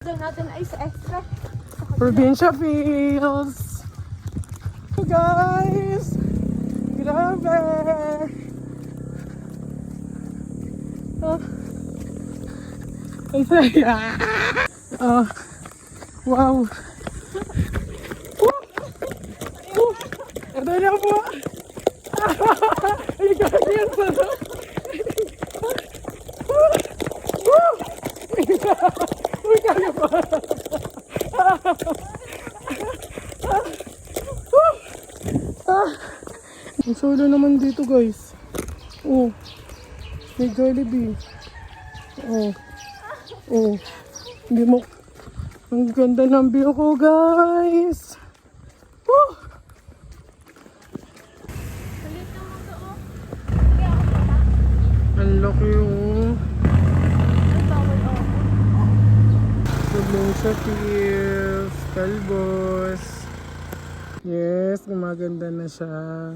order natin ay sa extra. Provincia feels. So guys, grabe. Oh. Ang saya. Oh. Wow. Ito na po. Ay, grabe yan sa to. Uy, kaya pa. Ang solo naman dito guys. Oh, may Jollibee. Oh, oh, hindi mo. Ang ganda ng view ko guys. Oh. Ang laki yung Provincia Feels, Calbos. Yes, gumaganda na siya.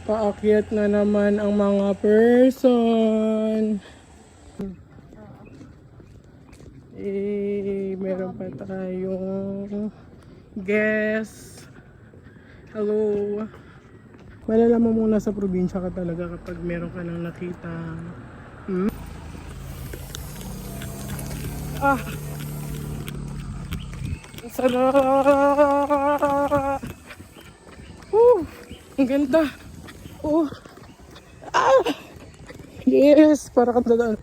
Paakyat na naman ang mga person. Meron pa tayong guest. Hello. Malalaman mo muna sa probinsya ka talaga kapag meron ka nang nakita. Ah! Ang sarap! Ang ganda! Ah! Yes! Para kang dadaan.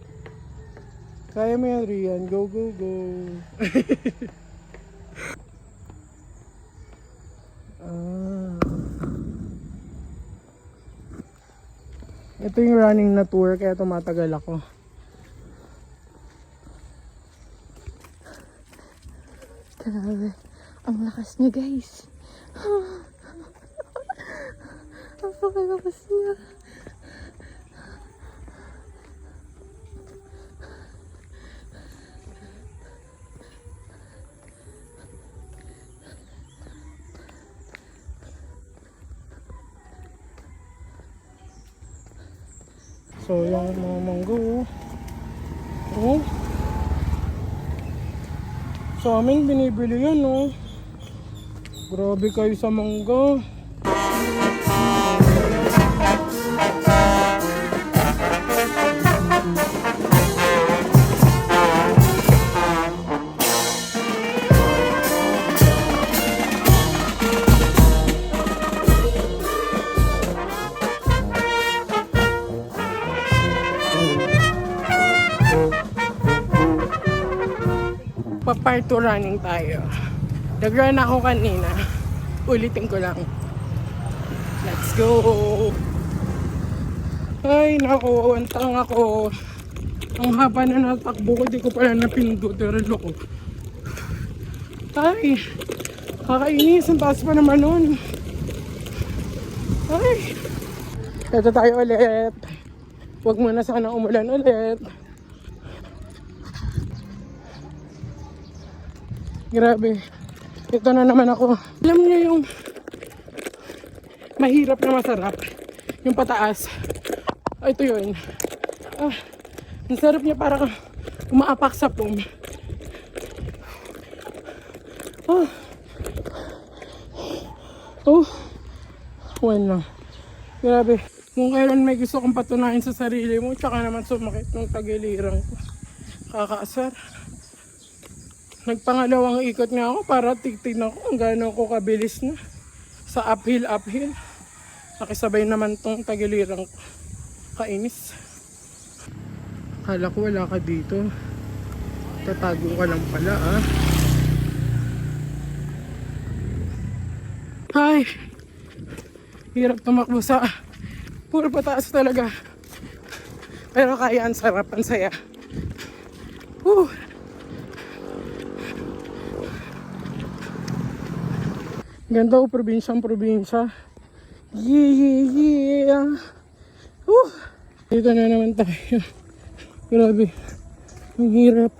Kaya mo yan, Rian. Go, go, go! Ito yung running na tour kaya tumatagal ako. Grabe. Ang lakas niya guys. Ang pagkalakas niya. So yung mga manggo. Oh. Sa amin binibili yan, oh. Grabe kayo sa mangga. Pa-part 2 running tayo. Nag-run ako kanina. Ulitin ko lang. Let's go! Ay, naku, antang ako. Ang haba na natakbo ko, di ko pala napindot. Relo ko. Ay, kakainis. Ang taas pa naman nun. Ay, ito tayo ulit. Huwag muna sana umulan ulit. Grabe. Ito na naman ako. Alam niyo yung mahirap na masarap. Yung pataas. Ito yun. Ang sarap niya parang umaapak sa pum. Well, grabe. Kung kailan may gusto kong patunayan sa sarili mo, tsaka naman sumakit ng tagiliran ko. Kakaasar. Nagpangalawang ikot nga ako para tignan ko kung gaano ako kabilis na sa uphill. Nakisabay naman tong tagiliran ko. Kainis. Kala ko wala ka dito. Tatago ka lang pala, ah. Ay! Hirap tumakbo sa puro pataas talaga. Pero kaya, ang sarap, ang saya. Ganda o, probinsya. Yeah. Dito na naman tayo. Grabe. Ang hirap.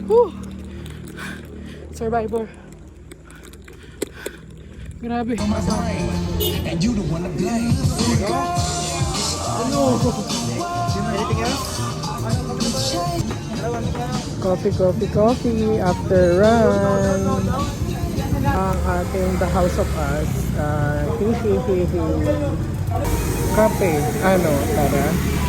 Whew. Survivor. Grabe. And you the one to blame. Coffee after run. Ang ating The House of Us. Hihihihi. Kape. Ano, tara.